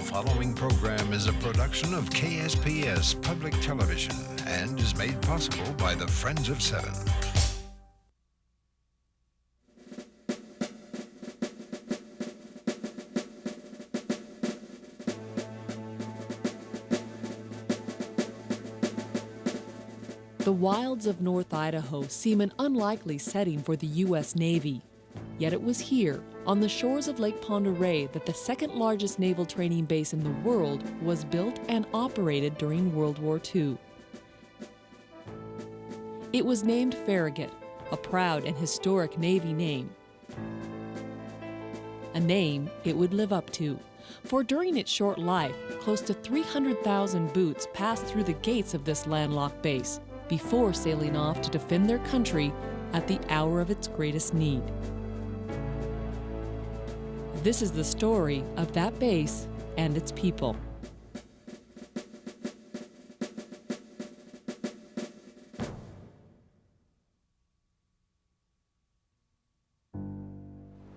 following program is a production of KSPS Public Television and is made possible by the Friends of Seven. The wilds of North Idaho seem an unlikely setting for the U.S. Navy. Yet it was here, on the shores of Lake Pend Oreille, that the second largest naval training base in the world was built and operated during World War II. It was named Farragut, a proud and historic Navy name. A name it would live up to, for during its short life, close to 300,000 boots passed through the gates of this landlocked base before sailing off to defend their country at the hour of its greatest need. This is the story of that base and its people.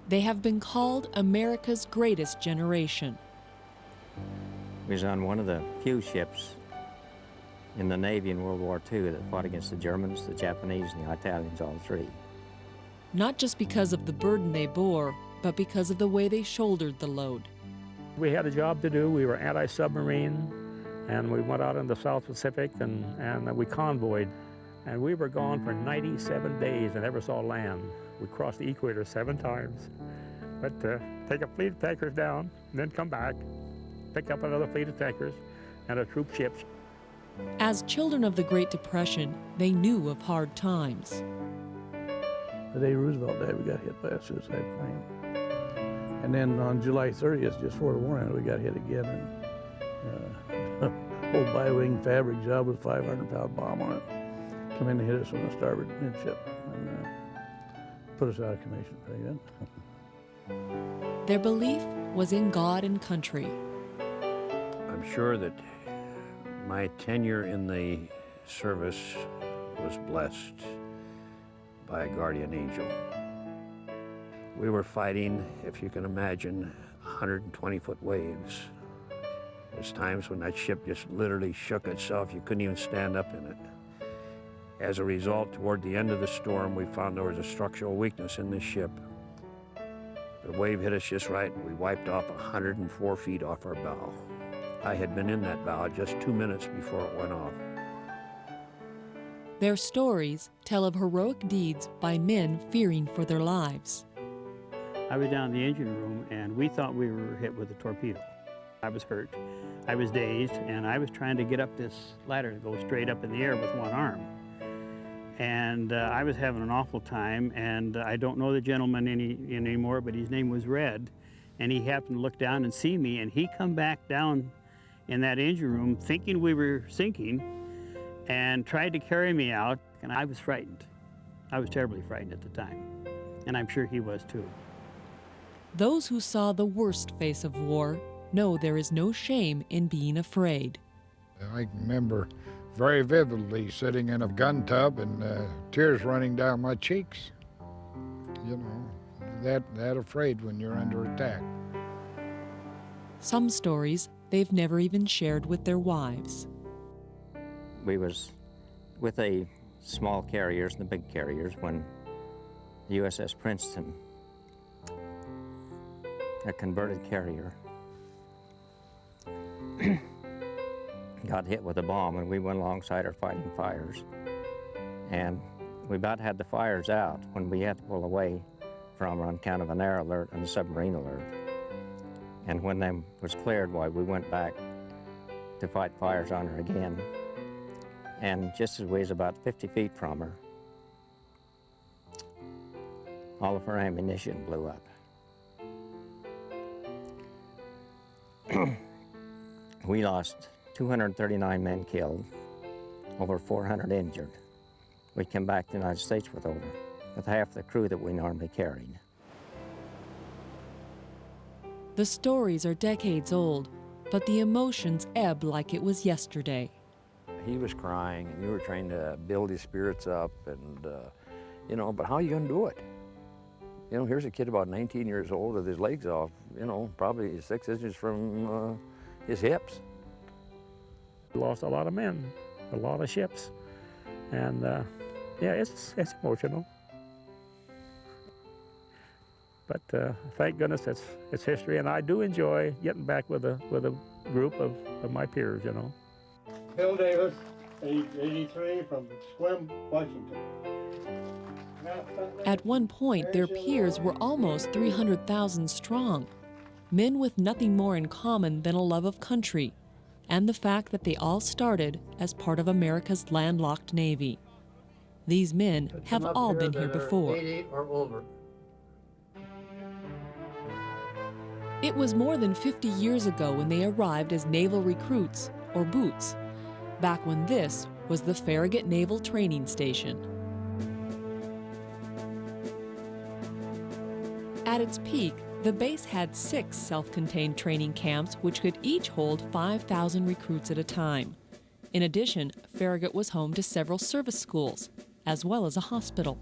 They have been called America's greatest generation. We was on one of the few ships in the Navy in World War II that fought against the Germans, the Japanese, and the Italians, all three. Not just because of the burden they bore, but because of the way they shouldered the load. We had a job to do. We were anti-submarine, and we went out in the South Pacific, and we convoyed. And we were gone for 97 days and never saw land. We crossed the equator 7 times. But take a fleet of tankers down, and then come back, pick up another fleet of tankers and a troop ships. As children of the Great Depression, they knew of hard times. The day Roosevelt died, we got hit by a suicide plane. And then on July 30th, just before the war ended, we got hit again. And old bi-wing fabric job with a 500-pound bomb on it. Come in and hit us from the starboard midship and put us out of commission pretty good. Their belief was in God and country. I'm sure that my tenure in the service was blessed by a guardian angel. We were fighting, if you can imagine, 120-foot waves. There's times when that ship just literally shook itself. You couldn't even stand up in it. As a result, toward the end of the storm, we found there was a structural weakness in this ship. The wave hit us just right, and we wiped off 104 feet off our bow. I had been in that bow just 2 minutes before it went off. Their stories tell of heroic deeds by men fearing for their lives. I was down in the engine room, and we thought we were hit with a torpedo. I was hurt, I was dazed, and I was trying to get up this ladder to go straight up in the air with one arm. And I was having an awful time, and I don't know the gentleman anymore, but his name was Red, and he happened to look down and see me, and he come back down in that engine room thinking we were sinking and tried to carry me out, and I was frightened. I was terribly frightened at the time, and I'm sure he was too. Those who saw the worst face of war know there is no shame in being afraid. I remember very vividly sitting in a gun tub and tears running down my cheeks. You know, that afraid when you're under attack. Some stories they've never even shared with their wives. We was with the small carriers and the big carriers when the USS Princeton, a converted carrier, got hit with a bomb, and we went alongside her fighting fires. And we about had the fires out when we had to pull away from her on account of an air alert and a submarine alert. And when them was cleared, why, we went back to fight fires on her again. And just as we was about 50 feet from her, all of her ammunition blew up. We lost 239 men killed, over 400 injured. We came back to the United States with half the crew that we normally carried. The stories are decades old, but the emotions ebb like it was yesterday. He was crying, and you were trying to build his spirits up, and, you know, but how are you going to do it? You know, here's a kid about 19 years old with his legs off, you know, probably 6 inches from his hips. We lost a lot of men, a lot of ships, and yeah, it's emotional. But thank goodness it's history, and I do enjoy getting back with a group of my peers, you know. Bill Davis, age 83, from Sequim, Washington. At one point, their peers were almost 300,000 strong, men with nothing more in common than a love of country, and the fact that they all started as part of America's landlocked Navy. These men have all been here before. 80 or older. It was more than 50 years ago when they arrived as naval recruits, or boots, back when this was the Farragut Naval Training Station. At its peak, the base had 6 self-contained training camps which could each hold 5,000 recruits at a time. In addition, Farragut was home to several service schools, as well as a hospital.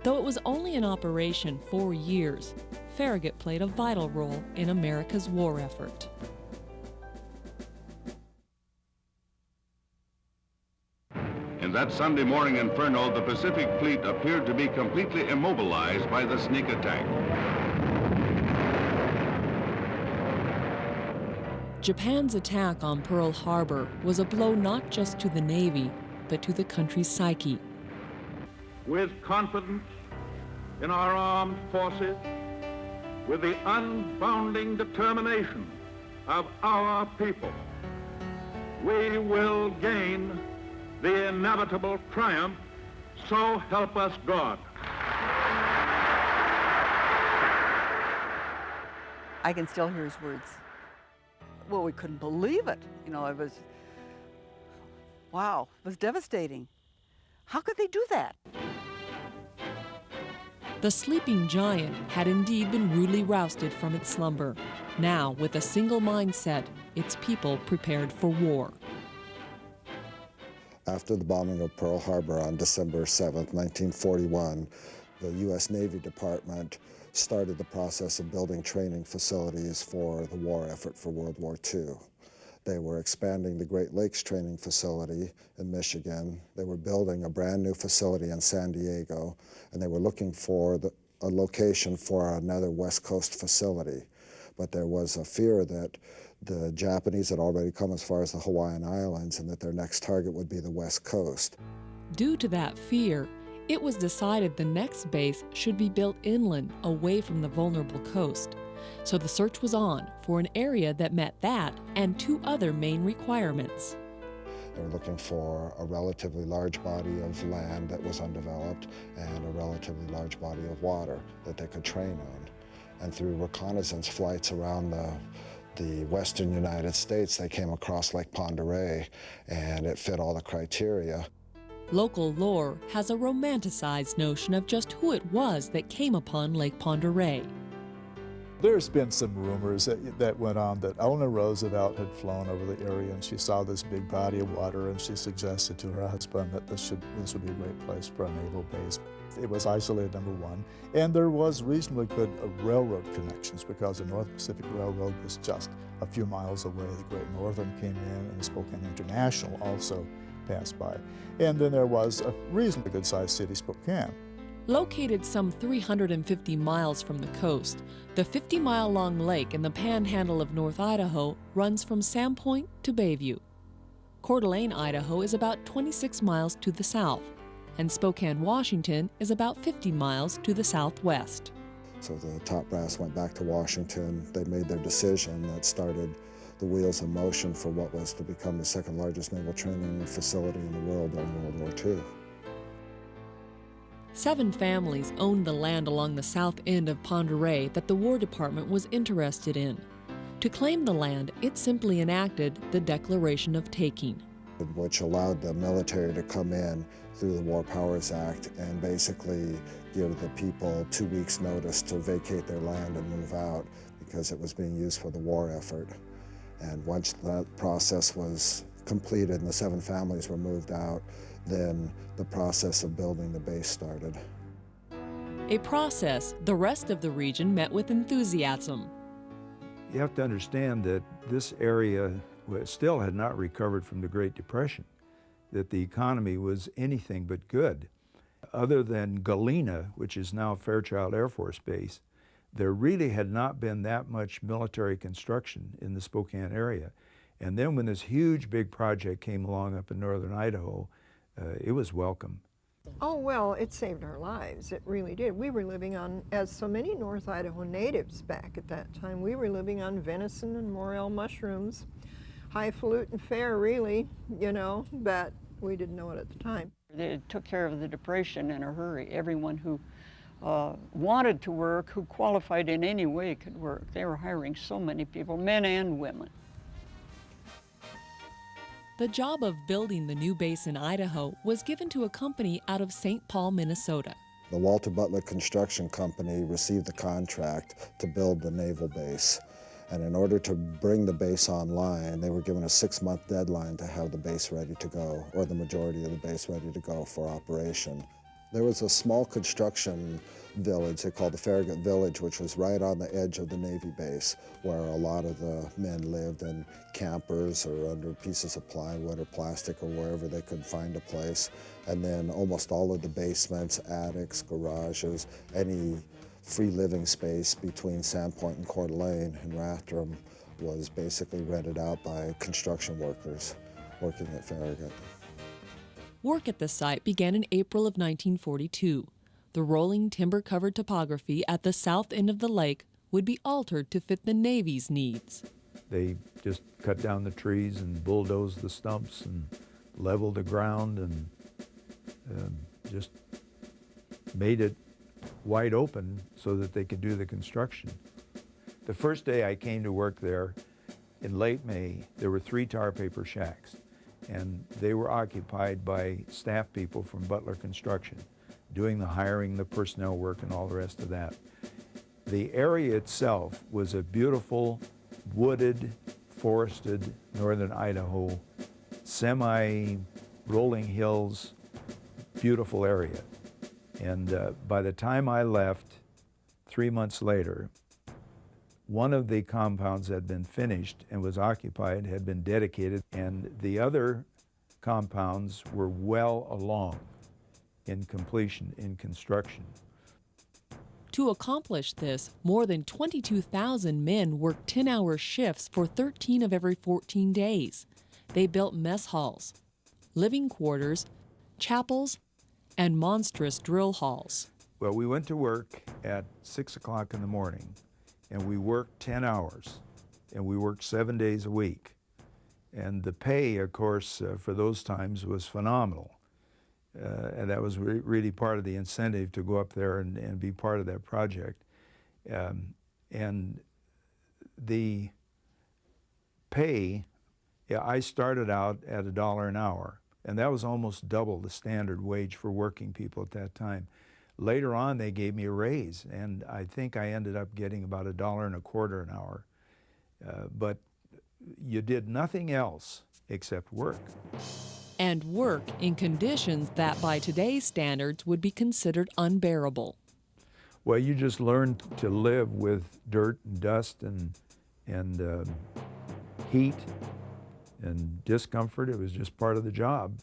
Though it was only in operation 4 years, Farragut played a vital role in America's war effort. In that Sunday morning inferno, the Pacific Fleet appeared to be completely immobilized by the sneak attack. Japan's attack on Pearl Harbor was a blow not just to the Navy, but to the country's psyche. With confidence in our armed forces, with the unbounding determination of our people, we will gain the inevitable triumph, so help us God. I can still hear his words. Well, we couldn't believe it. You know, it was, wow, it was devastating. How could they do that? The sleeping giant had indeed been rudely rousted from its slumber. Now, with a single mindset, its people prepared for war. After the bombing of Pearl Harbor on December 7th, 1941, the U.S. Navy Department started the process of building training facilities for the war effort for World War II. They were expanding the Great Lakes Training Facility in Michigan. They were building a brand new facility in San Diego, and they were looking for a location for another West Coast facility. But there was a fear that the Japanese had already come as far as the Hawaiian Islands and that their next target would be the West Coast. Due to that fear, it was decided the next base should be built inland, away from the vulnerable coast. So the search was on for an area that met that and 2 other main requirements. They were looking for a relatively large body of land that was undeveloped and a relatively large body of water that they could train on. And through reconnaissance flights around the western United States, they came across Lake Pend Oreille, and it fit all the criteria. Local lore has a romanticized notion of just who it was that came upon Lake Pend Oreille. There's been some rumors that went on that Eleanor Roosevelt had flown over the area and she saw this big body of water and she suggested to her husband that this would be a great place for a naval base. It was isolated, number one, and there was reasonably good railroad connections because the North Pacific Railroad was just a few miles away. The Great Northern came in and the Spokane International also passed by. And then there was a reasonably good-sized city, Spokane. Located some 350 miles from the coast, the 50-mile-long lake in the panhandle of North Idaho runs from Sandpoint to Bayview. Coeur d'Alene, Idaho is about 26 miles to the south, and Spokane, Washington is about 50 miles to the southwest. So the top brass went back to Washington. They made their decision that started the wheels in motion for what was to become the second largest naval training facility in the world during World War II. 7 families owned the land along the south end of Pend Oreille that the War Department was interested in. To claim the land, it simply enacted the Declaration of Taking, which allowed the military to come in through the War Powers Act and basically give the people 2 weeks' notice to vacate their land and move out because it was being used for the war effort. And once that process was completed and the 7 families were moved out, then the process of building the base started. A process the rest of the region met with enthusiasm. You have to understand that this area still had not recovered from the Great Depression, that the economy was anything but good. Other than Galena, which is now Fairchild Air Force Base, there really had not been that much military construction in the Spokane area. And then when this huge big project came along up in northern Idaho, it was welcome. Oh, well, it saved our lives. It really did. We were living on, as so many North Idaho natives back at that time, we were living on venison and morel mushrooms. Highfalutin fare, really, you know, but we didn't know it at the time. They took care of the Depression in a hurry. Everyone who wanted to work, who qualified in any way could work. They were hiring so many people, men and women. The job of building the new base in Idaho was given to a company out of St. Paul, Minnesota. The Walter Butler Construction Company received the contract to build the naval base. And in order to bring the base online, they were given a 6-month deadline to have the base ready to go, or the majority of the base ready to go for operation. There was a small construction village they called the Farragut Village, which was right on the edge of the Navy base, where a lot of the men lived in campers or under pieces of plywood or plastic or wherever they could find a place. And then almost all of the basements, attics, garages, any free living space between Sandpoint and Coeur d'Alene and Rathdrum was basically rented out by construction workers working at Farragut. Work at the site began in April of 1942. The rolling timber-covered topography at the south end of the lake would be altered to fit the Navy's needs. They just cut down the trees and bulldozed the stumps and leveled the ground and just made it wide open so that they could do the construction. The first day I came to work there in late May, there were 3 tar paper shacks, and they were occupied by staff people from Butler Construction, doing the hiring, the personnel work, and all the rest of that. The area itself was a beautiful, wooded, forested northern Idaho, semi-rolling hills, beautiful area. And by the time I left, 3 months later, one of the compounds had been finished and was occupied, had been dedicated, and the other compounds were well along in completion, in construction. To accomplish this, more than 22,000 men worked 10-hour shifts for 13 of every 14 days. They built mess halls, living quarters, chapels, and monstrous drill halls. Well, we went to work at 6 o'clock in the morning, and we worked 10 hours, and we worked 7 days a week. And the pay, of course, for those times was phenomenal. And that was really part of the incentive to go up there and be part of that project. And the pay, I started out at $1 an hour, and that was almost double the standard wage for working people at that time. Later on, they gave me a raise, and I think I ended up getting about $1.25 an hour. But you did nothing else except work. And work in conditions that by today's standards would be considered unbearable. Well, you just learned to live with dirt and dust and heat and discomfort. It was just part of the job.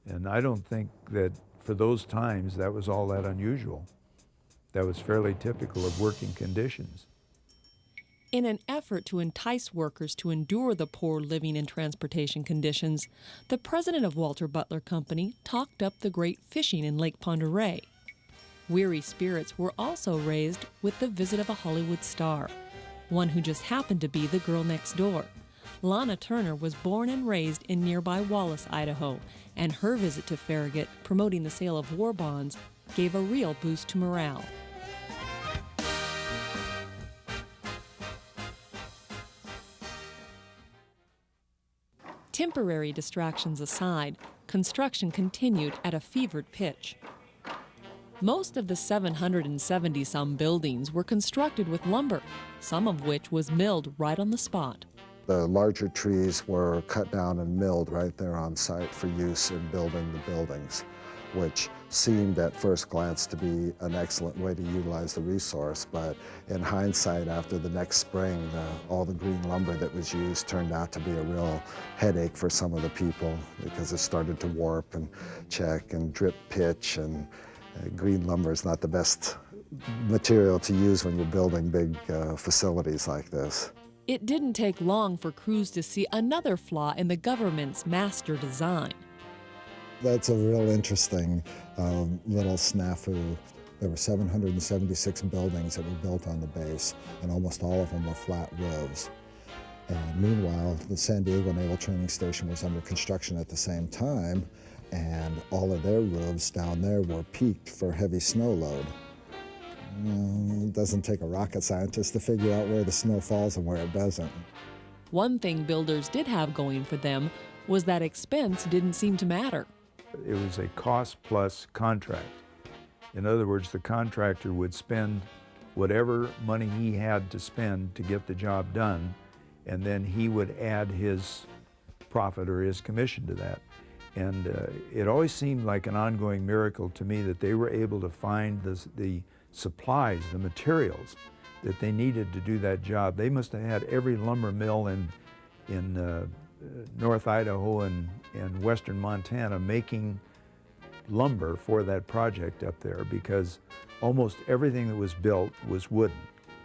And I don't think that for those times that was all that unusual. That was fairly typical of working conditions. In an effort to entice workers to endure the poor living and transportation conditions, the president of Walter Butler Company talked up the great fishing in Lake Pend Oreille. Weary spirits were also raised with the visit of a Hollywood star, one who just happened to be the girl next door. Lana Turner was born and raised in nearby Wallace, Idaho, and her visit to Farragut, promoting the sale of war bonds, gave a real boost to morale. Temporary distractions aside, construction continued at a fevered pitch. Most of the 770-some buildings were constructed with lumber, some of which was milled right on the spot. The larger trees were cut down and milled right there on site for use in building the buildings. which seemed at first glance to be an excellent way to utilize the resource, but in hindsight, after the next spring, all the green lumber that was used turned out to be a real headache for some of the people because it started to warp and check and drip pitch, and green lumber is not the best material to use when you're building big facilities like this. It didn't take long for crews to see another flaw in the government's master design. That's a real interesting little snafu. There were 776 buildings that were built on the base, and almost all of them were flat roofs. And meanwhile, the San Diego Naval Training Station was under construction at the same time, and all of their roofs down there were peaked for heavy snow load. It doesn't take a rocket scientist to figure out where the snow falls and where it doesn't. One thing builders did have going for them was that expense didn't seem to matter. It was a cost-plus contract. In other words, the contractor would spend whatever money he had to spend to get the job done, and then he would add his profit or his commission to that. And it always seemed like an ongoing miracle to me that they were able to find the supplies, the materials that they needed to do that job. They must have had every lumber mill in North Idaho and western Montana making lumber for that project up there, because almost everything that was built was wooden.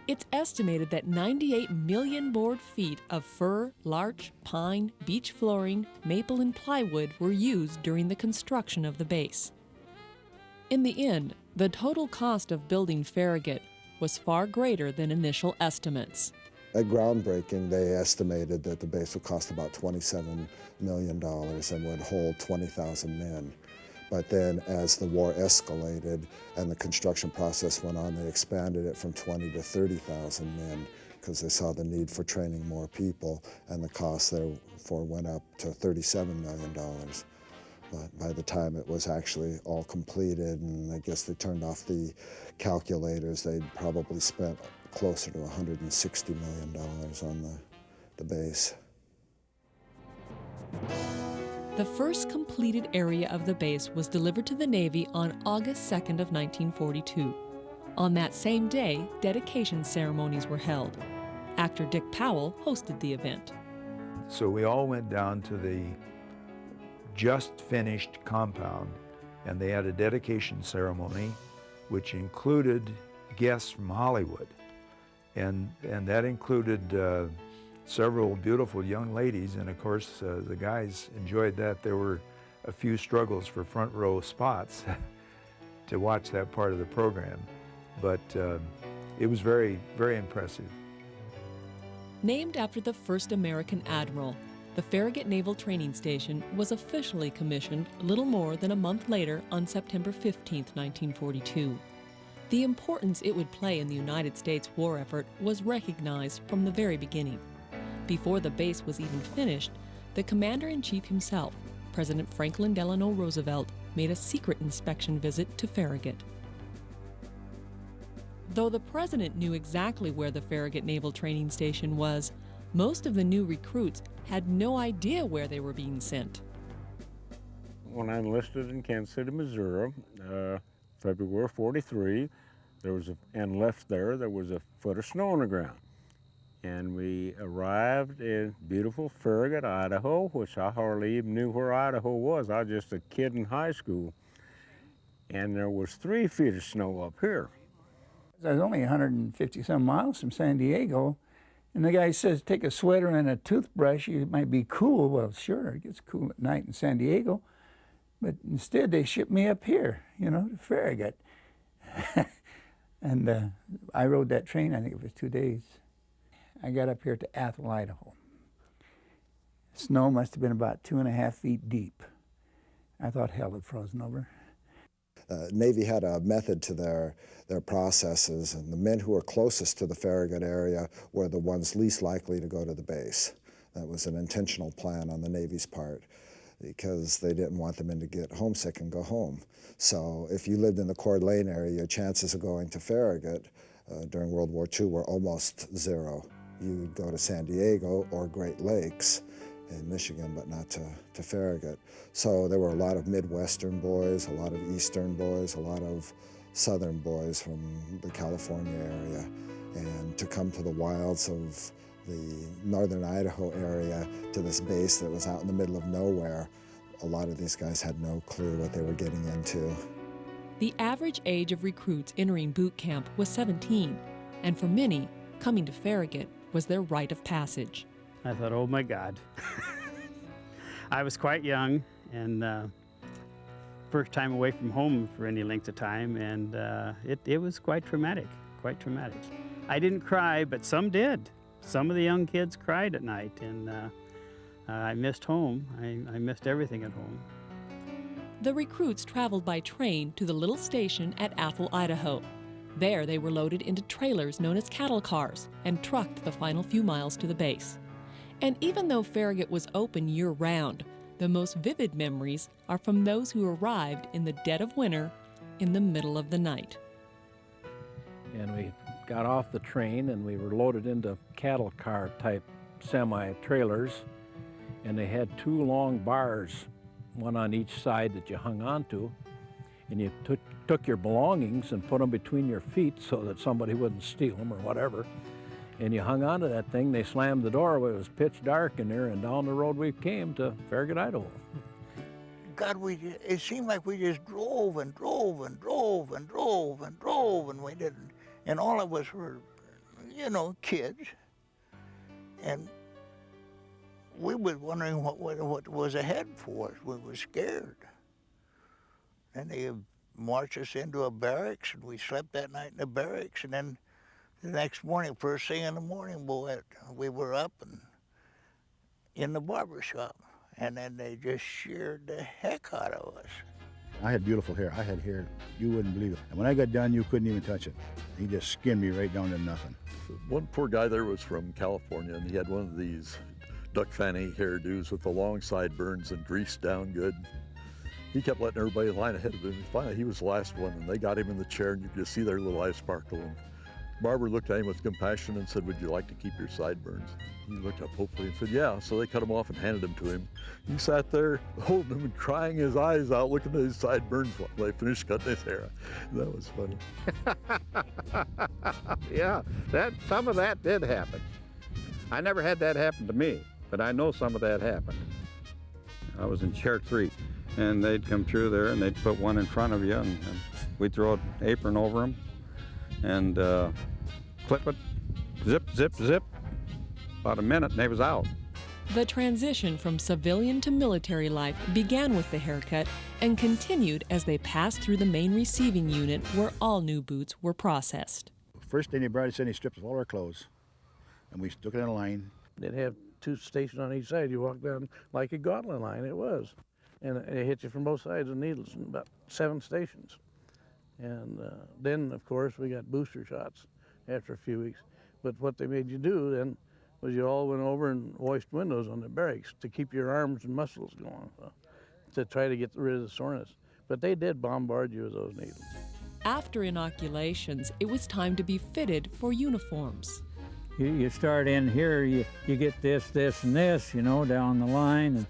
It's estimated that 98 million board feet of fir, larch, pine, beech flooring, maple, and plywood were used during the construction of the base. In the end, the total cost of building Farragut was far greater than initial estimates. At groundbreaking, they estimated that the base would cost about $27 million and would hold 20,000 men. But then as the war escalated and the construction process went on, they expanded it from 20 to 30,000 men because they saw the need for training more people, and the cost therefore went up to $37 million. But by the time it was actually all completed, and I guess they turned off the calculators, they'd probably spent closer to $160 million on the base. The first completed area of the base was delivered to the Navy on August 2nd of 1942. On that same day, dedication ceremonies were held. Actor Dick Powell hosted the event. So we all went down to the just finished compound, and they had a dedication ceremony which included guests from Hollywood. And that included several beautiful young ladies, and of course the guys enjoyed that. There were a few struggles for front row spots to watch that part of the program, but it was very, very impressive. Named after the first American admiral, the Farragut Naval Training Station was officially commissioned little more than a month later on September 15, 1942. The importance it would play in the United States war effort was recognized from the very beginning. Before the base was even finished, the Commander-in-Chief himself, President Franklin Delano Roosevelt, made a secret inspection visit to Farragut. Though the President knew exactly where the Farragut Naval Training Station was, most of the new recruits had no idea where they were being sent. When I enlisted in Kansas City, Missouri, February 43, and left there was a foot of snow on the ground. And we arrived in beautiful Farragut, Idaho, which I hardly even knew where Idaho was. I was just a kid in high school. And there was 3 feet of snow up here. I was only 150 some miles from San Diego, and the guy says, take a sweater and a toothbrush, it might be cool. Well, sure, it gets cool at night in San Diego. But instead, they shipped me up here, to Farragut. And I rode that train, I think it was 2 days. I got up here to Athol, Idaho. Snow must have been about 2.5 feet deep. I thought hell had frozen over. Navy had a method to their processes, and the men who were closest to the Farragut area were the ones least likely to go to the base. That was an intentional plan on the Navy's part, because they didn't want the men to get homesick and go home. So if you lived in the Coeur d'Alene area, your chances of going to Farragut during World War II were almost zero. You would go to San Diego or Great Lakes, in Michigan, but not to Farragut. So there were a lot of Midwestern boys, a lot of Eastern boys, a lot of Southern boys from the California area. And to come to the wilds of the northern Idaho area, to this base that was out in the middle of nowhere, a lot of these guys had no clue what they were getting into. The average age of recruits entering boot camp was 17, and for many, coming to Farragut was their rite of passage. I thought, oh my God. I was quite young, and first time away from home for any length of time, and it was quite traumatic, quite traumatic. I didn't cry, but some did. Some of the young kids cried at night, and I missed home. I missed everything at home. The recruits traveled by train to the little station at Athol, Idaho. There they were loaded into trailers known as cattle cars and trucked the final few miles to the base. And even though Farragut was open year-round, the most vivid memories are from those who arrived in the dead of winter in the middle of the night. And we got off the train and we were loaded into cattle car type semi-trailers, and they had two long bars, one on each side that you hung onto, and you took your belongings and put them between your feet so that somebody wouldn't steal them or whatever, and you hung onto that thing. They slammed the door. It was pitch dark in there, and down the road we came to Farragut, Idaho. God, it seemed like we just drove and drove and drove and drove and drove, and we didn't. And all of us were, you know, kids. And we were wondering what was ahead for us. We were scared. And they marched us into a barracks, and we slept that night in the barracks. And then the next morning, first thing in the morning, boy, we were up and in the barber shop. And then they just sheared the heck out of us. I had beautiful hair. I had hair, you wouldn't believe it. And when I got done, you couldn't even touch it. He just skinned me right down to nothing. One poor guy there was from California, and he had one of these duck fanny hairdos with the long sideburns and greased down good. He kept letting everybody line ahead of him. Finally, he was the last one, and they got him in the chair, and you could just see their little eyes sparkle. And Barber looked at him with compassion and said, "Would you like to keep your sideburns?" He looked up hopefully and said, "Yeah." So they cut him off and handed them to him. He sat there holding them and crying his eyes out, looking at his sideburns while they finished cutting his hair. That was funny. Yeah, some of that did happen. I never had that happen to me, but I know some of that happened. I was in chair 3, and they'd come through there, and they'd put one in front of you, and we'd throw an apron over them, and clip it, zip, zip, zip. About a minute, and they was out. The transition from civilian to military life began with the haircut and continued as they passed through the main receiving unit where all new boots were processed. First thing they brought us in, he stripped of all our clothes, and we took it in a line. They'd have 2 stations on each side. You walk down like a gauntlet line, it was. And it hit you from both sides with needles in about 7 stations. And then, of course, we got booster shots after a few weeks. But what they made you do then was you all went over and washed windows on the barracks to keep your arms and muscles going, to try to get rid of the soreness. But they did bombard you with those needles. After inoculations, it was time to be fitted for uniforms. You start in here, you get this, this, and this, you know, down the line, and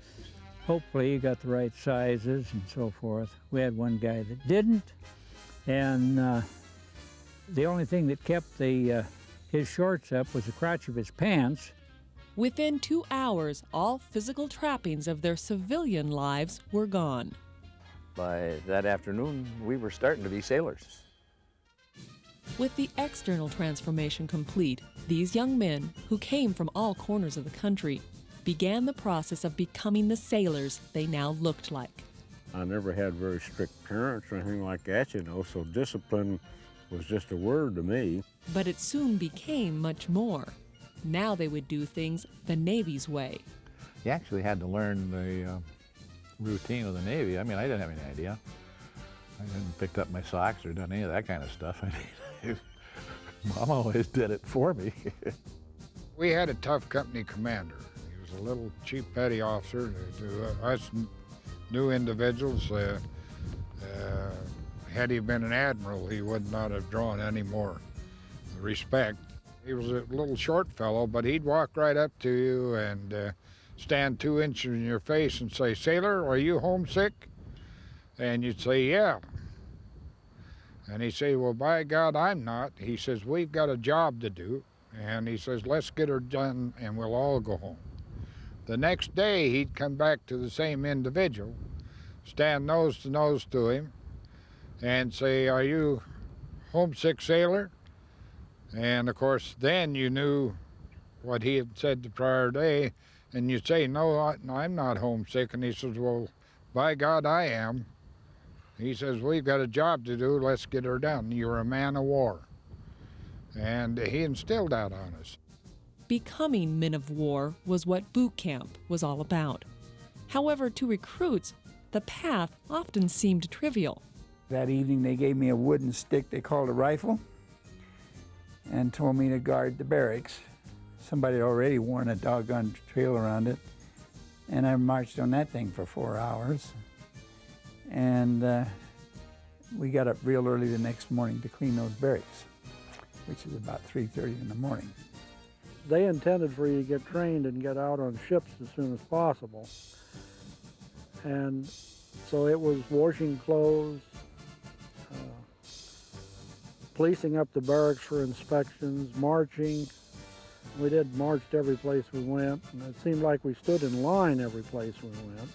hopefully you got the right sizes and so forth. We had one guy that didn't, and the only thing that kept his shorts up was the crotch of his pants. Within 2 hours, all physical trappings of their civilian lives were gone. By that afternoon, we were starting to be sailors. With the external transformation complete, these young men, who came from all corners of the country, began the process of becoming the sailors they now looked like. I never had very strict parents or anything like that, you know, so discipline was just a word to me. But it soon became much more. Now they would do things the Navy's way. You actually had to learn the routine of the Navy. I mean, I didn't have any idea. I hadn't picked up my socks or done any of that kind of stuff. I mean, Mom always did it for me. We had a tough company commander. He was a little cheap petty officer. To us new individuals, had he been an admiral, he would not have drawn any more respect. He was a little short fellow, but he'd walk right up to you and stand 2 inches in your face and say, "Sailor, are you homesick?" And you'd say, "Yeah." And he'd say, "Well, by God, I'm not." He says, "We've got a job to do." And he says, "Let's get her done and we'll all go home." The next day, he'd come back to the same individual, stand nose to him, and say, "Are you homesick, sailor?" And of course, then you knew what he had said the prior day, and you'd say, "No, I'm not homesick." And he says, "Well, by God, I am." He says, "We've got a job to do, let's get her done. You're a man of war." And he instilled that on us. Becoming men of war was what boot camp was all about. However, to recruits, the path often seemed trivial. That evening they gave me a wooden stick they called a rifle and told me to guard the barracks. Somebody had already worn a doggone trail around it, and I marched on that thing for 4 hours. And we got up real early the next morning to clean those barracks, which is about 3:30 in the morning. They intended for you to get trained and get out on ships as soon as possible. And so it was washing clothes, policing up the barracks for inspections, marching. We did marched every place we went, and it seemed like we stood in line every place we went.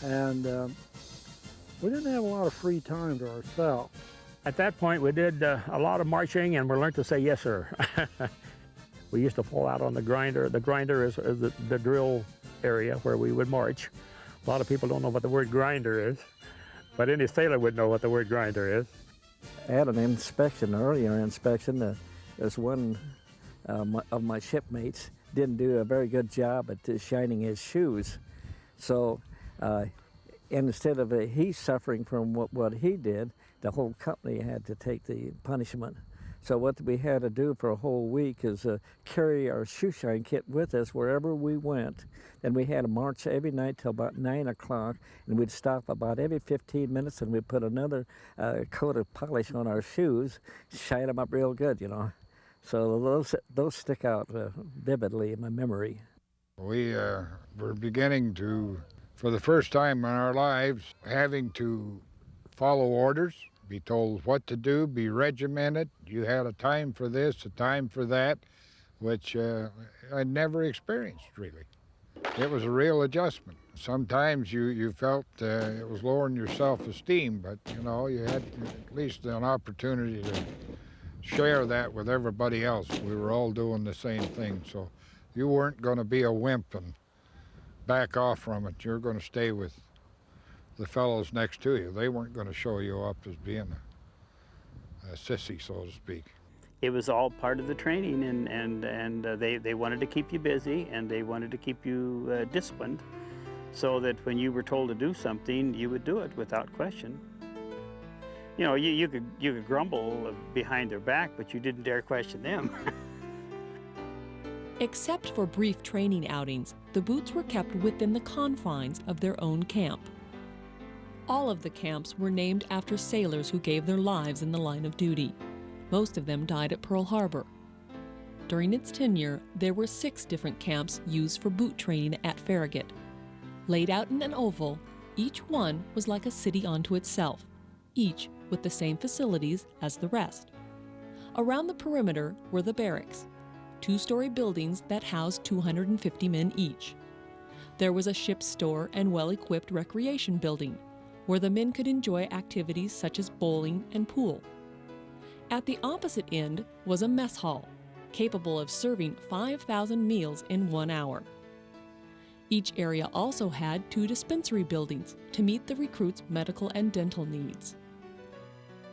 And we didn't have a lot of free time to ourselves. At that point, we did a lot of marching, and we learned to say yes, sir. We used to pull out on the grinder. The grinder is the drill area where we would march. A lot of people don't know what the word grinder is, but any sailor would know what the word grinder is. I had an inspection, an earlier inspection. There's one of my shipmates didn't do a very good job at shining his shoes. So instead of he suffering from what he did, the whole company had to take the punishment. So what we had to do for a whole week is carry our shoe shine kit with us wherever we went. And we had to march every night till about 9 o'clock, and we'd stop about every 15 minutes and we'd put another coat of polish on our shoes, shine them up real good, you know. So those stick out vividly in my memory. We were beginning to, for the first time in our lives, having to follow orders, be told what to do, be regimented. You had a time for this, a time for that, which I'd never experienced, really. It was a real adjustment. Sometimes you felt it was lowering your self-esteem, but, you know, you had at least an opportunity to share that with everybody else. We were all doing the same thing, so you weren't going to be a wimp and back off from it. You're going to stay with the fellows next to you. They weren't going to show you up as being a sissy, so to speak. It was all part of the training, and they wanted to keep you busy, and they wanted to keep you disciplined, so that when you were told to do something, you would do it without question. You know, you could grumble behind their back, but you didn't dare question them. Except for brief training outings, the boots were kept within the confines of their own camp. All of the camps were named after sailors who gave their lives in the line of duty. Most of them died at Pearl Harbor. During its tenure, there were 6 different camps used for boot training at Farragut. Laid out in an oval, each one was like a city unto itself, each with the same facilities as the rest. Around the perimeter were the barracks, 2-story buildings that housed 250 men each. There was a ship's store and well-equipped recreation building, where the men could enjoy activities such as bowling and pool. At the opposite end was a mess hall, capable of serving 5,000 meals in 1 hour. Each area also had 2 dispensary buildings to meet the recruits' medical and dental needs.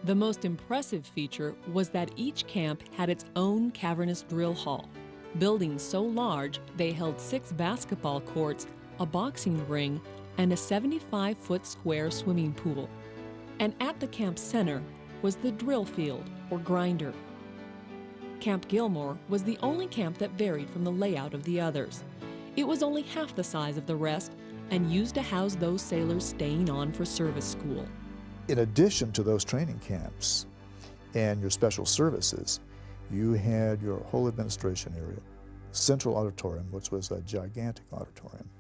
The most impressive feature was that each camp had its own cavernous drill hall, buildings so large they held 6 basketball courts, a boxing ring, and a 75-foot square swimming pool. And at the camp center was the drill field, or grinder. Camp Gilmore was the only camp that varied from the layout of the others. It was only half the size of the rest and used to house those sailors staying on for service school. In addition to those training camps and your special services, you had your whole administration area, central auditorium, which was a gigantic auditorium.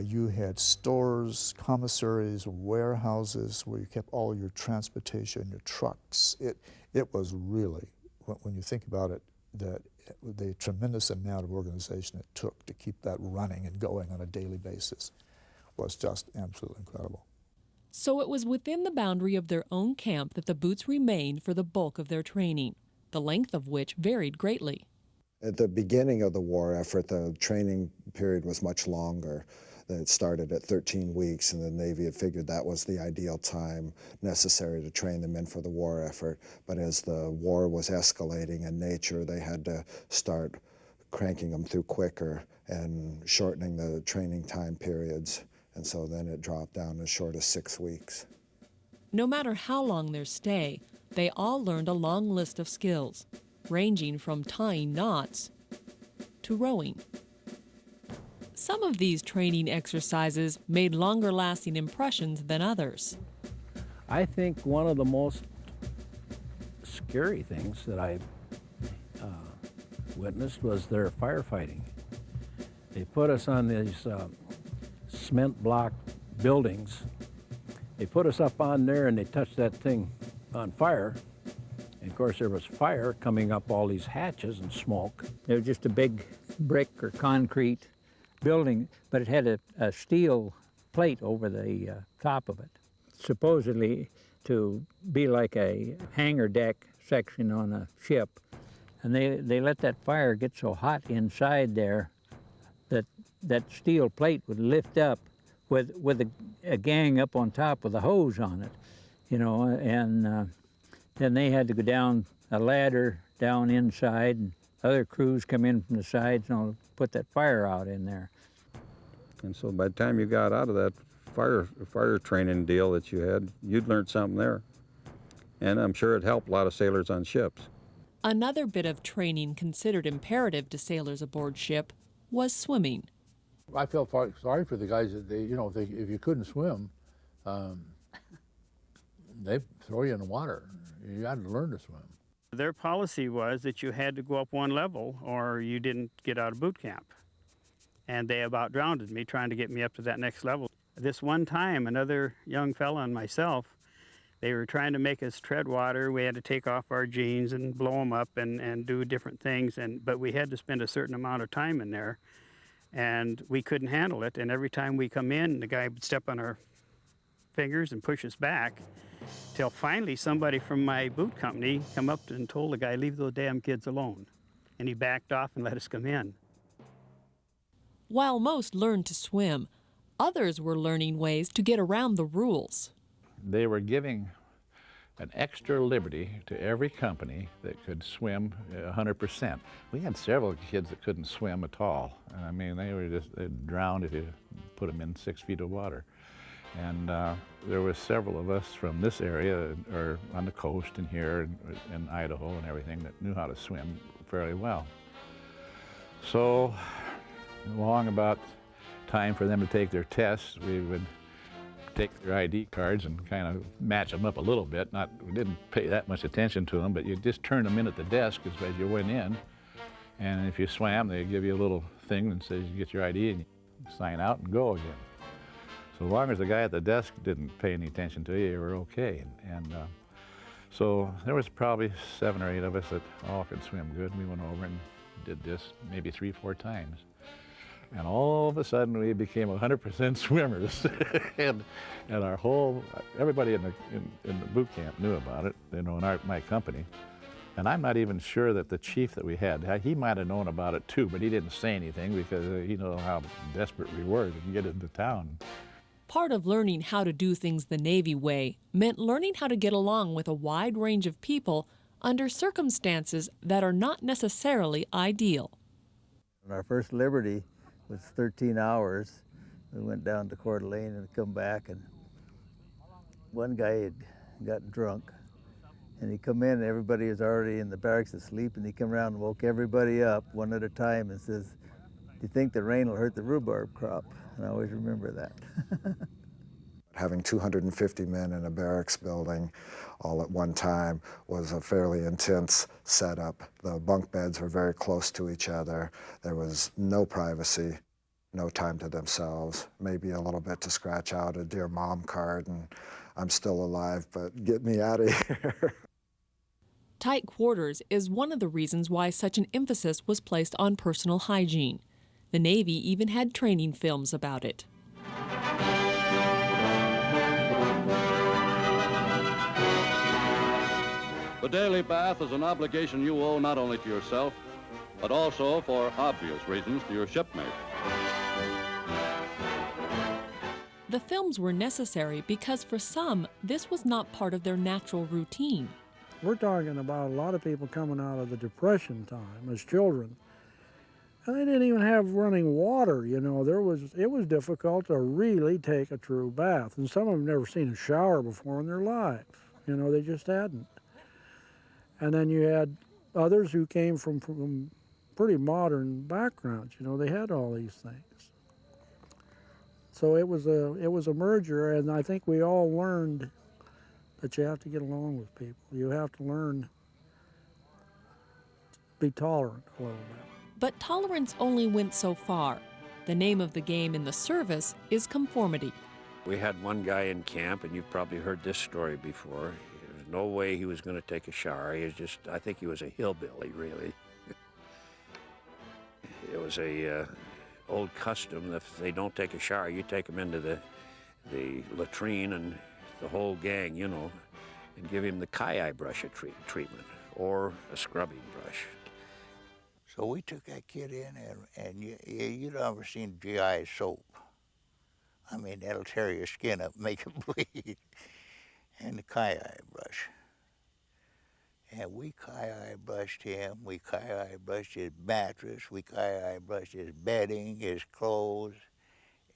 You had stores, commissaries, warehouses where you kept all your transportation, your trucks. It was really, when you think about it, the tremendous amount of organization it took to keep that running and going on a daily basis was just absolutely incredible. So it was within the boundary of their own camp that the Boots remained for the bulk of their training, the length of which varied greatly. At the beginning of the war effort, the training period was much longer. It started at 13 weeks, and the Navy had figured that was the ideal time necessary to train the men for the war effort. But as the war was escalating in nature, they had to start cranking them through quicker and shortening the training time periods. And so then it dropped down as short as 6 weeks. No matter how long their stay, they all learned a long list of skills, ranging from tying knots to rowing. Some of these training exercises made longer-lasting impressions than others. I think one of the most scary things that I witnessed was their firefighting. They put us on these cement block buildings. They put us up on there and they touched that thing on fire. And of course there was fire coming up all these hatches and smoke. It was just a big brick or concrete building, but it had a steel plate over the top of it, supposedly to be like a hangar deck section on a ship. And they let that fire get so hot inside there that that steel plate would lift up with a gang up on top with a hose on it, you know, and then they had to go down a ladder down inside, and other crews come in from the sides and put that fire out in there. And so by the time you got out of that fire training deal that you had, you'd learned something there. And I'm sure it helped a lot of sailors on ships. Another bit of training considered imperative to sailors aboard ship was swimming. I felt sorry for the guys that if you couldn't swim, they'd throw you in the water. You had to learn to swim. Their policy was that you had to go up one level or you didn't get out of boot camp. And they about drowned me trying to get me up to that next level. This one time, another young fella and myself, they were trying to make us tread water. We had to take off our jeans and blow them up and do different things, but we had to spend a certain amount of time in there, and we couldn't handle it. And every time we come in, the guy would step on our fingers and push us back, till finally somebody from my boot company come up and told the guy, "Leave those damn kids alone." And he backed off and let us come in. While most learned to swim, others were learning ways to get around the rules. They were giving an extra liberty to every company that could swim 100%. We had several kids that couldn't swim at all. I mean, they'd drown if you put them in 6 feet of water. And there were several of us from this area, or on the coast and here in Idaho and everything, that knew how to swim fairly well. So, along about time for them to take their tests, we would take their ID cards and kind of match them up a little bit. We didn't pay that much attention to them, but you just turn them in at the desk as you went in. And if you swam, they'd give you a little thing that says you get your ID and you sign out and go again. So as long as the guy at the desk didn't pay any attention to you, you were okay. So there was probably 7 or 8 of us that all could swim good. We went over and did this maybe 3 or 4 times. And all of a sudden we became 100% swimmers. and everybody in the boot camp knew about it, in my company. And I'm not even sure that the chief that we had, he might have known about it too, but he didn't say anything because he knew how desperate we were to get into town. Part of learning how to do things the Navy way meant learning how to get along with a wide range of people under circumstances that are not necessarily ideal. Our first liberty was 13 hours. We went down to Coeur d'Alene and come back, and one guy had gotten drunk, and he come in and everybody was already in the barracks asleep, and he come around and woke everybody up one at a time and says, "Do you think the rain will hurt the rhubarb crop?" And I always remember that. Having 250 men in a barracks building all at one time was a fairly intense setup. The bunk beds were very close to each other. There was no privacy, no time to themselves, maybe a little bit to scratch out a Dear Mom card and I'm still alive, but get me out of here. Tight quarters is one of the reasons why such an emphasis was placed on personal hygiene. The Navy even had training films about it. The daily bath is an obligation you owe not only to yourself, but also, for obvious reasons, to your shipmate. The films were necessary because for some, this was not part of their natural routine. We're talking about a lot of people coming out of the Depression time as children. And they didn't even have running water, you know. It was difficult to really take a true bath. And some of them never seen a shower before in their lives. You know, they just hadn't. And then you had others who came from pretty modern backgrounds. You know, they had all these things. So it was a merger, and I think we all learned that you have to get along with people. You have to learn to be tolerant a little bit. But tolerance only went so far. The name of the game in the service is conformity. We had one guy in camp, and you've probably heard this story before. There was no way he was going to take a shower. He was just, I think he was a hillbilly, really. It was a old custom that if they don't take a shower, you take them into the latrine and the whole gang, you know, and give him the kai brush treatment or a scrubbing brush. So we took that kid in, and you'd ever seen GI soap. I mean, that'll tear your skin up, make it bleed. And the kai brush. And we kai brushed him, we kai brushed his mattress, we kai brushed his bedding, his clothes,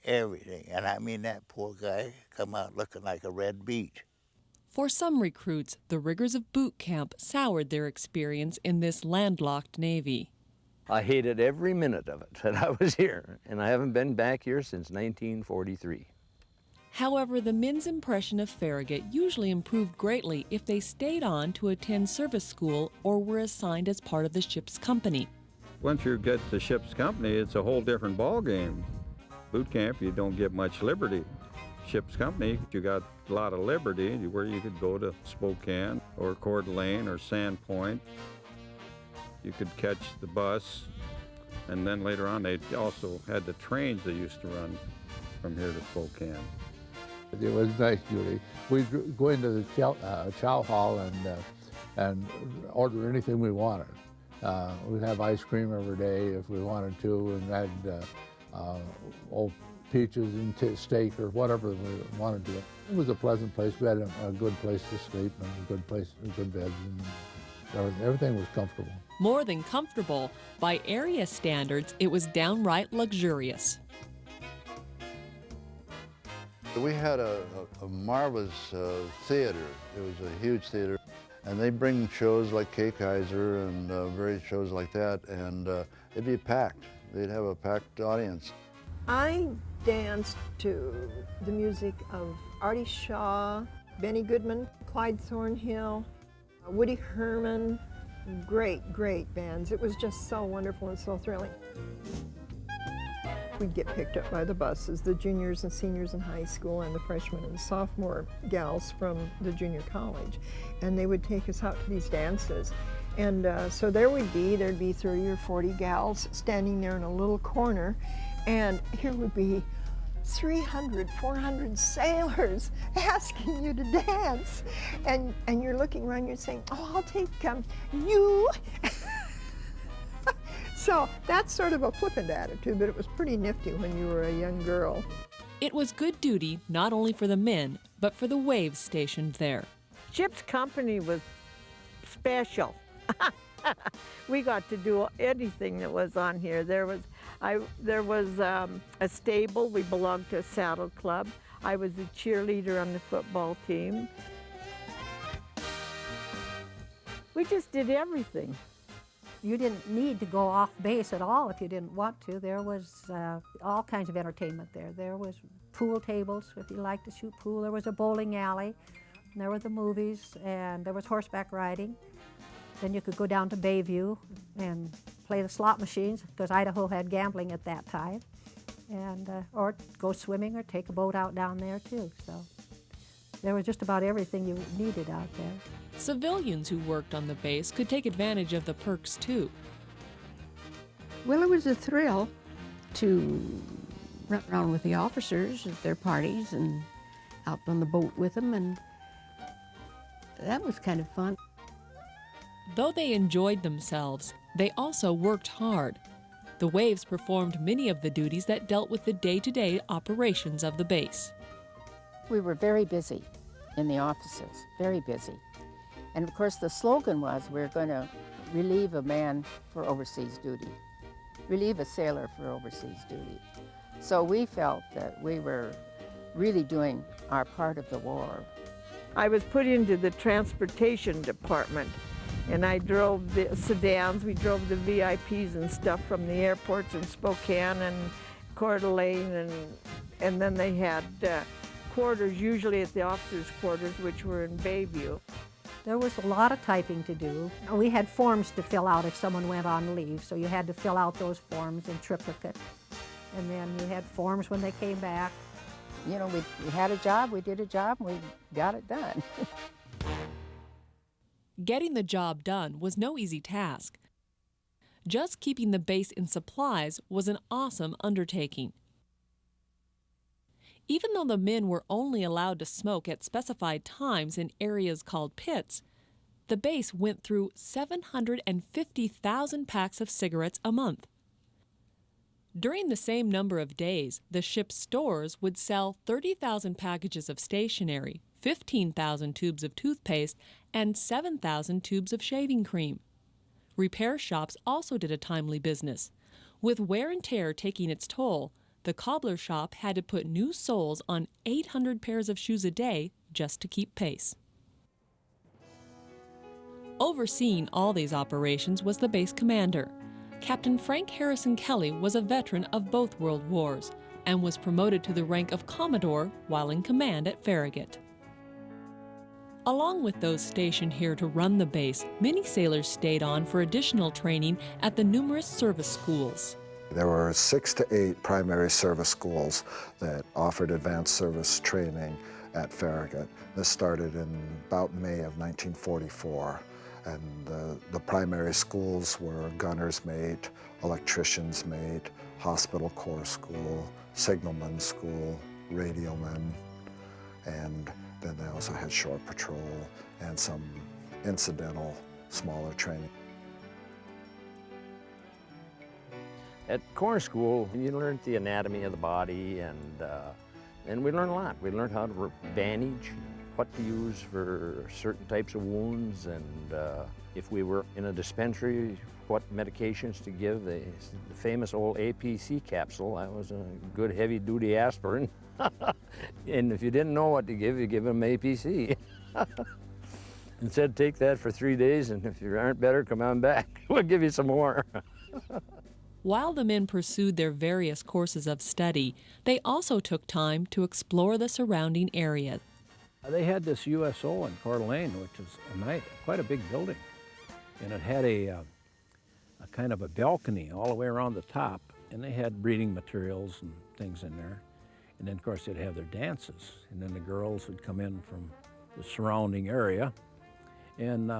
everything. And I mean, that poor guy come out looking like a red beet. For some recruits, the rigors of boot camp soured their experience in this landlocked Navy. I hated every minute of it that I was here, and I haven't been back here since 1943. However, the men's impression of Farragut usually improved greatly if they stayed on to attend service school or were assigned as part of the ship's company. Once you get to ship's company, it's a whole different ballgame. Boot camp, you don't get much liberty. Ship's company, you got a lot of liberty where you could go to Spokane or Coeur d'Alene or Sandpoint. You could catch the bus, and then later on they also had the trains they used to run from here to Spokane. It was nice, Judy. We'd go into the chow hall and order anything we wanted. We'd have ice cream every day if we wanted to, and had old peaches and steak or whatever we wanted to. It was a pleasant place. We had a good place to sleep and a good place, good beds, and everything was comfortable. More than comfortable, by area standards, it was downright luxurious. We had a marvelous theater. It was a huge theater. And they bring shows like Kay Kaiser and various shows like that, and it'd be packed. They'd have a packed audience. I danced to the music of Artie Shaw, Benny Goodman, Clyde Thornhill, Woody Herman. Great, great bands. It was just so wonderful and so thrilling. We'd get picked up by the buses, the juniors and seniors in high school and the freshmen and sophomore gals from the junior college. And they would take us out to these dances. And so there'd be 30 or 40 gals standing there in a little corner, and here would be 300, 400 sailors asking you to dance. And you're looking around, you're saying, oh, I'll take you. So that's sort of a flippant attitude, but it was pretty nifty when you were a young girl. It was good duty not only for the men, but for the waves stationed there. Ship's company was special. We got to do anything that was on here. There was a stable. We belonged to a saddle club. I was a cheerleader on the football team. We just did everything. You didn't need to go off base at all if you didn't want to. There was all kinds of entertainment there. There was pool tables if you liked to shoot pool. There was a bowling alley. And there were the movies, and there was horseback riding. Then you could go down to Bayview and play the slot machines, because Idaho had gambling at that time, and or go swimming or take a boat out down there too. So there was just about everything you needed out there. Civilians who worked on the base could take advantage of the perks too. Well, it was a thrill to run around with the officers at their parties and out on the boat with them, and that was kind of fun. Though they enjoyed themselves, they also worked hard. The Waves performed many of the duties that dealt with the day-to-day operations of the base. We were very busy in the offices, very busy. And of course the slogan was, we're going to relieve a man for overseas duty, relieve a sailor for overseas duty. So we felt that we were really doing our part of the war. I was put into the transportation department, and I drove the sedans. We drove the VIPs and stuff from the airports in Spokane and Coeur d'Alene, and then they had quarters, usually at the officers' quarters, which were in Bayview. There was a lot of typing to do. We had forms to fill out if someone went on leave, so you had to fill out those forms in triplicate. And then you had forms when they came back. You know, we had a job, we did a job, and we got it done. Getting the job done was no easy task. Just keeping the base in supplies was an awesome undertaking. Even though the men were only allowed to smoke at specified times in areas called pits, the base went through 750,000 packs of cigarettes a month. During the same number of days, the ship's stores would sell 30,000 packages of stationery, 15,000 tubes of toothpaste, and 7,000 tubes of shaving cream. Repair shops also did a timely business. With wear and tear taking its toll, the cobbler shop had to put new soles on 800 pairs of shoes a day just to keep pace. Overseeing all these operations was the base commander. Captain Frank Harrison Kelly was a veteran of both World Wars and was promoted to the rank of Commodore while in command at Farragut. Along with those stationed here to run the base, many sailors stayed on for additional training at the numerous service schools. There were 6 to 8 primary service schools that offered advanced service training at Farragut. This started in about May of 1944, and the primary schools were gunner's mate, electrician's mate, hospital corps school, signalman's school, radioman, and then they also had shore patrol and some incidental smaller training. At corps school, you learned the anatomy of the body, and we learned a lot. We learned how to bandage, what to use for certain types of wounds, and if we were in a dispensary, what medications to give. The famous old APC capsule, that was a good heavy-duty aspirin. And if you didn't know what to give, you give them APC. And said, take that for 3 days, and if you aren't better, come on back. We'll give you some more. While the men pursued their various courses of study, they also took time to explore the surrounding area. They had this USO in Coeur d'Alene, which is quite a big building. And it had a kind of a balcony all the way around the top, and they had reading materials and things in there. And then, of course, they'd have their dances, and then the girls would come in from the surrounding area, and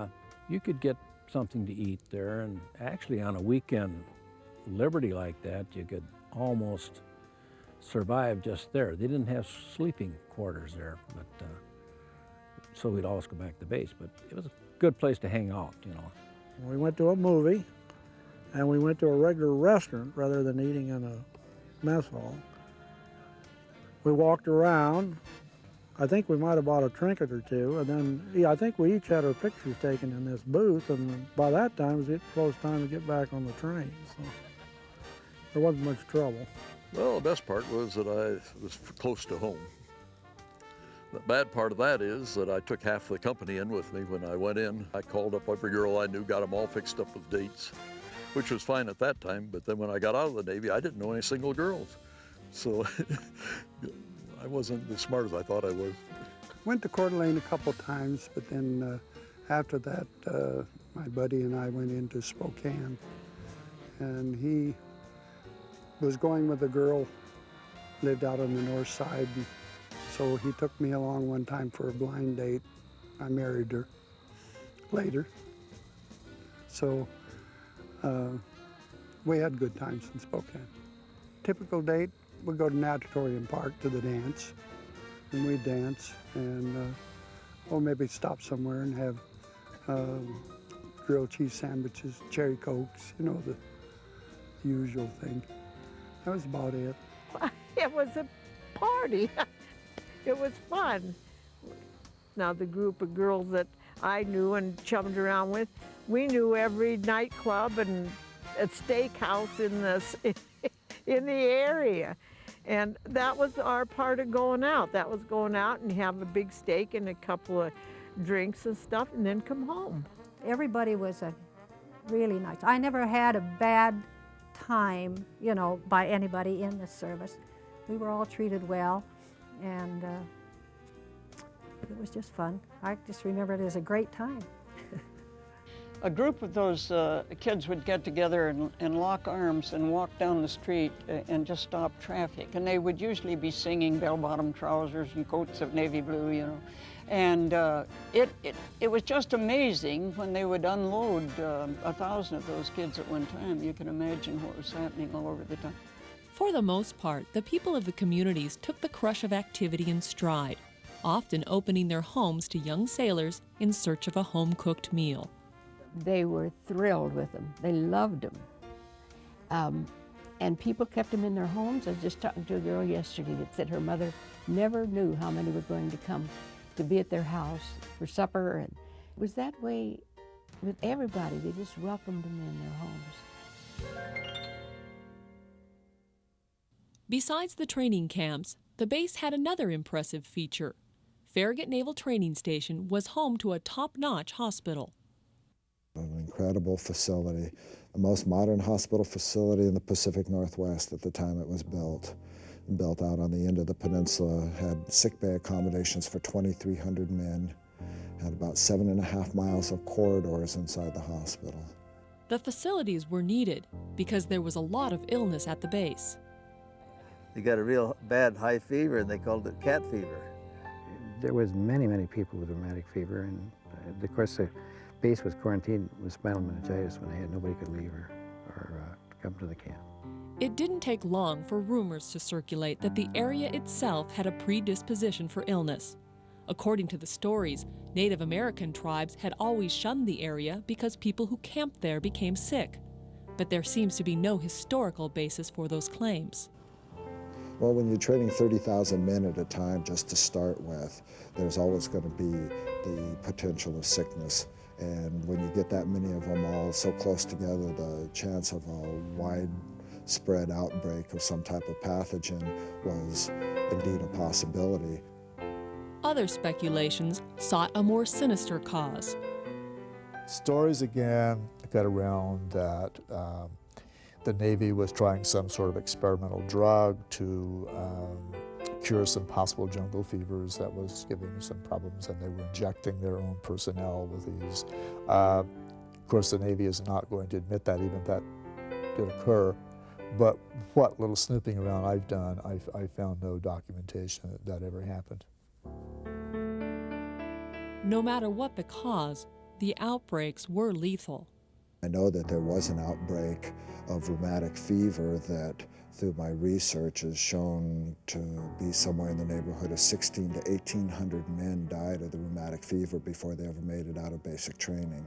you could get something to eat there. And actually, on a weekend liberty like that, you could almost survive just there. They didn't have sleeping quarters there, but so we'd always go back to base. But it was a good place to hang out, you know. We went to a movie, and we went to a regular restaurant rather than eating in a mess hall. We walked around. I think we might have bought a trinket or two, and then I think we each had our pictures taken in this booth, and by that time it was getting close time to get back on the train, so there wasn't much trouble. Well, the best part was that I was close to home. The bad part of that is that I took half the company in with me when I went in. I called up every girl I knew, got them all fixed up with dates. which was fine at that time. But then when I got out of the Navy, I didn't know any single girls. So I wasn't as smart as I thought I was. Went to Coeur d'Alene a couple times, but then after that, my buddy and I went into Spokane. And he was going with a girl, lived out on the north side. And so he took me along one time for a blind date. I married her later. So we had good times in Spokane. Typical date, we'd go to Natatorium Park to the dance, and we'd dance, and or maybe stop somewhere and have grilled cheese sandwiches, cherry cokes, you know, the usual thing. That was about it. It was a party. It was fun. Now, the group of girls that I knew and chummed around with, we knew every nightclub and a steakhouse in the area. And that was our part of going out. That was going out and have a big steak and a couple of drinks and stuff, and then come home. Everybody was really nice. I never had a bad time, you know, by anybody in the service. We were all treated well, and it was just fun. I just remember it as a great time. A group of those kids would get together and lock arms and walk down the street and just stop traffic. And they would usually be singing bell-bottom trousers and coats of navy blue, you know. And it was just amazing when they would unload 1,000 of those kids at one time. You can imagine what was happening all over the town. For the most part, the people of the communities took the crush of activity in stride, often opening their homes to young sailors in search of a home-cooked meal. They were thrilled with them. They loved them. And people kept them in their homes. I was just talking to a girl yesterday that said her mother never knew how many were going to come to be at their house for supper. And it was that way with everybody. They just welcomed them in their homes. Besides the training camps, the base had another impressive feature. Farragut Naval Training Station was home to a top-notch hospital. An incredible facility, the most modern hospital facility in the Pacific Northwest at the time it was built. Built out on the end of the peninsula, had sick bay accommodations for 2,300 men, had about 7.5 miles of corridors inside the hospital. The facilities were needed because there was a lot of illness at the base. They got a real bad high fever, and they called it cat fever. There was many people with rheumatic fever, and of course the base was quarantined with spinal meningitis when they had nobody could leave or come to the camp. It didn't take long for rumors to circulate that the area itself had a predisposition for illness. According to the stories, Native American tribes had always shunned the area because people who camped there became sick. But there seems to be no historical basis for those claims. Well, when you're training 30,000 men at a time just to start with, there's always going to be the potential of sickness. And when you get that many of them all so close together, the chance of a widespread outbreak of some type of pathogen was indeed a possibility. Other speculations sought a more sinister cause. Stories again got around that the Navy was trying some sort of experimental drug to cure some possible jungle fevers that was giving some problems, and they were injecting their own personnel with these. Of course, the Navy is not going to admit that, even if that did occur. But what little snooping around I've done, I found no documentation that ever happened. No matter what the cause, the outbreaks were lethal. I know that there was an outbreak of rheumatic fever that, through my research, is shown to be somewhere in the neighborhood of 1,600 to 1,800 men died of the rheumatic fever before they ever made it out of basic training.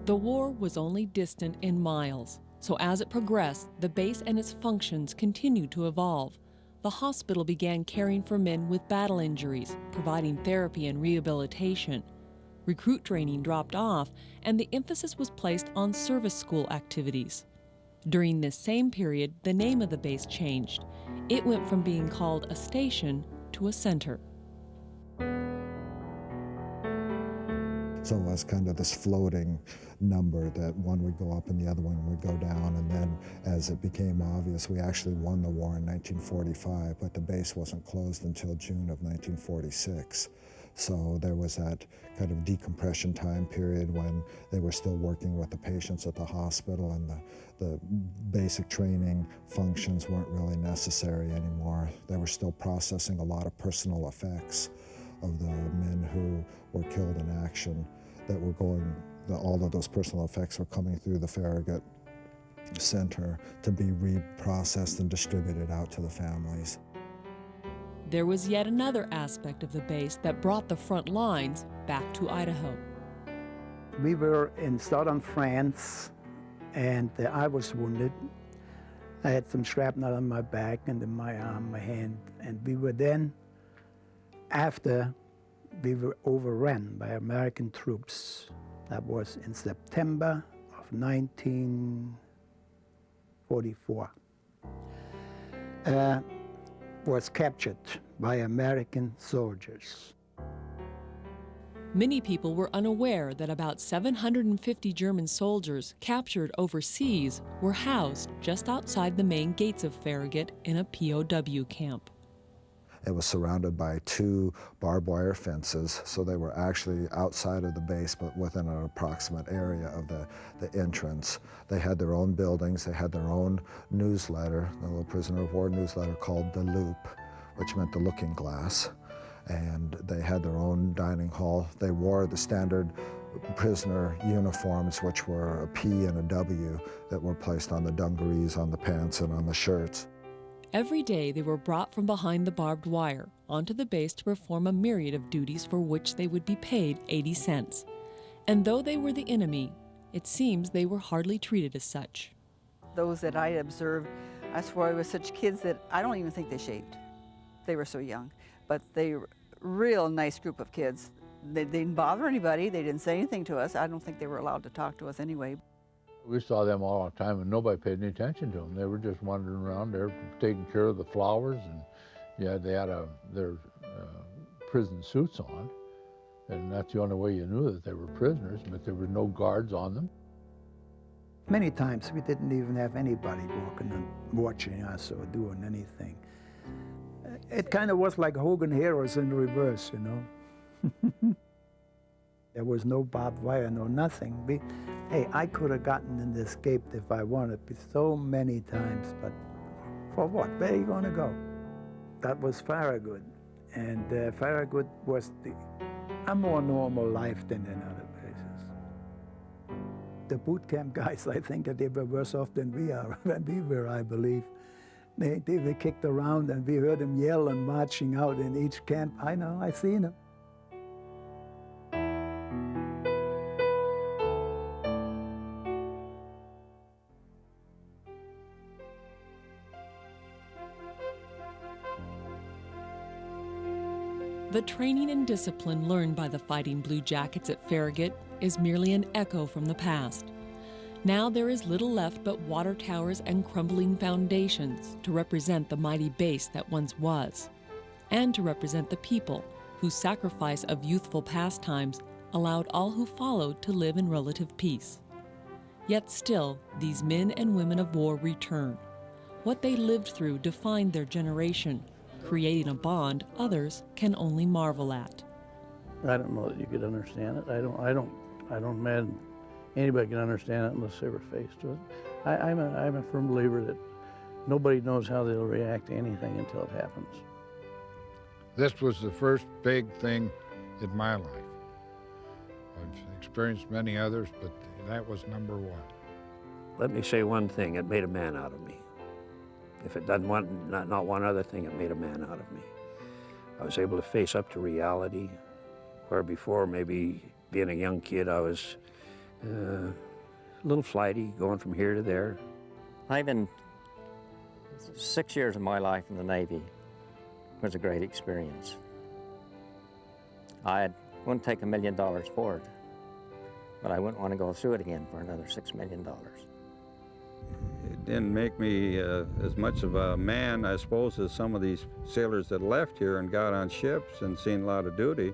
The war was only distant in miles, so as it progressed, the base and its functions continued to evolve. The hospital began caring for men with battle injuries, providing therapy and rehabilitation. Recruit training dropped off, and the emphasis was placed on service school activities. During this same period, the name of the base changed. It went from being called a station to a center. So it was kind of this floating number that one would go up and the other one would go down. And then as it became obvious, we actually won the war in 1945, but the base wasn't closed until June of 1946. So there was that kind of decompression time period when they were still working with the patients at the hospital, and the basic training functions weren't really necessary anymore. They were still processing a lot of personal effects of the men who were killed in action that were going, all of those personal effects were coming through the Farragut Center to be reprocessed and distributed out to the families. There was yet another aspect of the base that brought the front lines back to Idaho. We were in southern France, and I was wounded. I had some shrapnel on my back and in my arm, my hand, and we were then, after we were overrun by American troops. That was in September of 1944. Was captured by American soldiers. Many people were unaware that about 750 German soldiers captured overseas were housed just outside the main gates of Farragut in a POW camp. It was surrounded by 2 barbed wire fences, so they were actually outside of the base, but within an approximate area of the entrance. They had their own buildings, they had their own newsletter, the little prisoner of war newsletter called The Loop, which meant the looking glass, and they had their own dining hall. They wore the standard prisoner uniforms, which were a P and a W that were placed on the dungarees, on the pants, and on the shirts. Every day they were brought from behind the barbed wire onto the base to perform a myriad of duties for which they would be paid 80 cents. And though they were the enemy, it seems they were hardly treated as such. Those that I observed, I swore I was such kids that I don't even think they shaved. They were so young, but they were a real nice group of kids. They didn't bother anybody, they didn't say anything to us. I don't think they were allowed to talk to us anyway. We saw them all the time, and nobody paid any attention to them. They were just wandering around there, taking care of the flowers, and yeah, they had their prison suits on, and that's the only way you knew that they were prisoners, but there were no guards on them. Many times we didn't even have anybody walking and watching us or doing anything. It kind of was like Hogan Heroes in reverse, you know. There was no barbed wire, no nothing. Hey, I could have gotten and escaped if I wanted so many times, but for what? Where are you going to go? That was Farragut, and Farragut was a more normal life than in other places. The boot camp guys, I think that they were worse off than we were, I believe. They were kicked around, and we heard them yell and marching out in each camp. I know, I've seen them. The training and discipline learned by the Fighting Blue Jackets at Farragut is merely an echo from the past. Now there is little left but water towers and crumbling foundations to represent the mighty base that once was, and to represent the people whose sacrifice of youthful pastimes allowed all who followed to live in relative peace. Yet still, these men and women of war return. What they lived through defined their generation, creating a bond others can only marvel at. I don't know that you could understand it. I don't imagine anybody can understand it unless they were faced with it. I'm a firm believer that nobody knows how they'll react to anything until it happens. This was the first big thing in my life. I've experienced many others, but that was number one. Let me say one thing, it made a man out of me. If it doesn't want, not one other thing, it made a man out of me. I was able to face up to reality, where before, maybe being a young kid, I was a little flighty, going from here to there. Having 6 years of my life in the Navy was a great experience. I wouldn't take $1 million for it, but I wouldn't want to go through it again for another $6 million. It didn't make me as much of a man, I suppose, as some of these sailors that left here and got on ships and seen a lot of duty.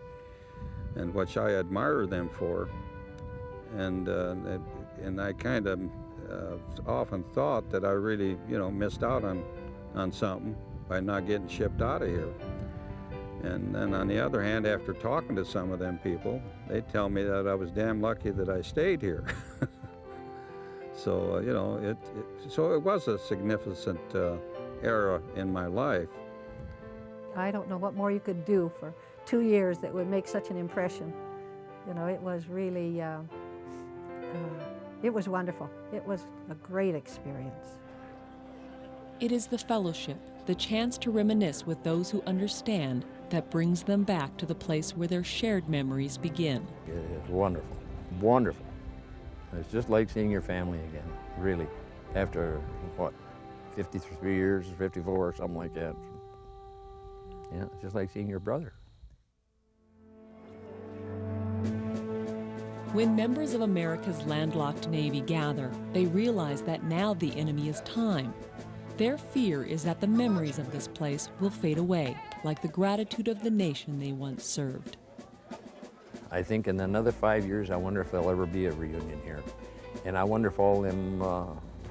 and which I admire them for. And I kind of often thought that I really, missed out on something by not getting shipped out of here. And then on the other hand, after talking to some of them people, they tell me that I was damn lucky that I stayed here. So, so it was a significant era in my life. I don't know what more you could do for 2 years that would make such an impression. It was really, it was wonderful. It was a great experience. It is the fellowship, the chance to reminisce with those who understand, that brings them back to the place where their shared memories begin. It is wonderful, wonderful. It's just like seeing your family again, really. After, 53 years, 54 or something like that. Yeah, it's just like seeing your brother. When members of America's landlocked Navy gather, they realize that now the enemy is time. Their fear is that the memories of this place will fade away, like the gratitude of the nation they once served. I think in another 5 years, I wonder if there'll ever be a reunion here. And I wonder if all them,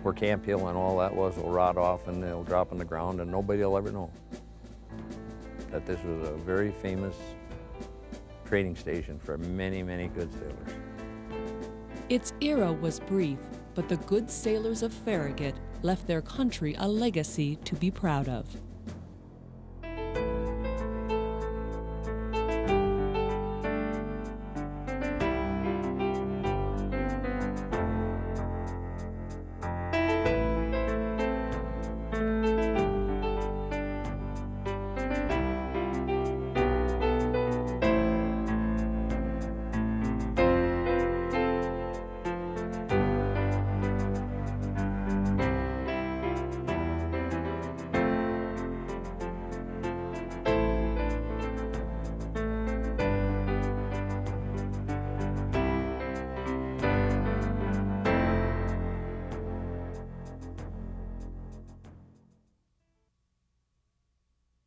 where Camp Hill and all that was, will rot off and they'll drop on the ground and nobody will ever know that this was a very famous training station for many, many good sailors. Its era was brief, but the good sailors of Farragut left their country a legacy to be proud of.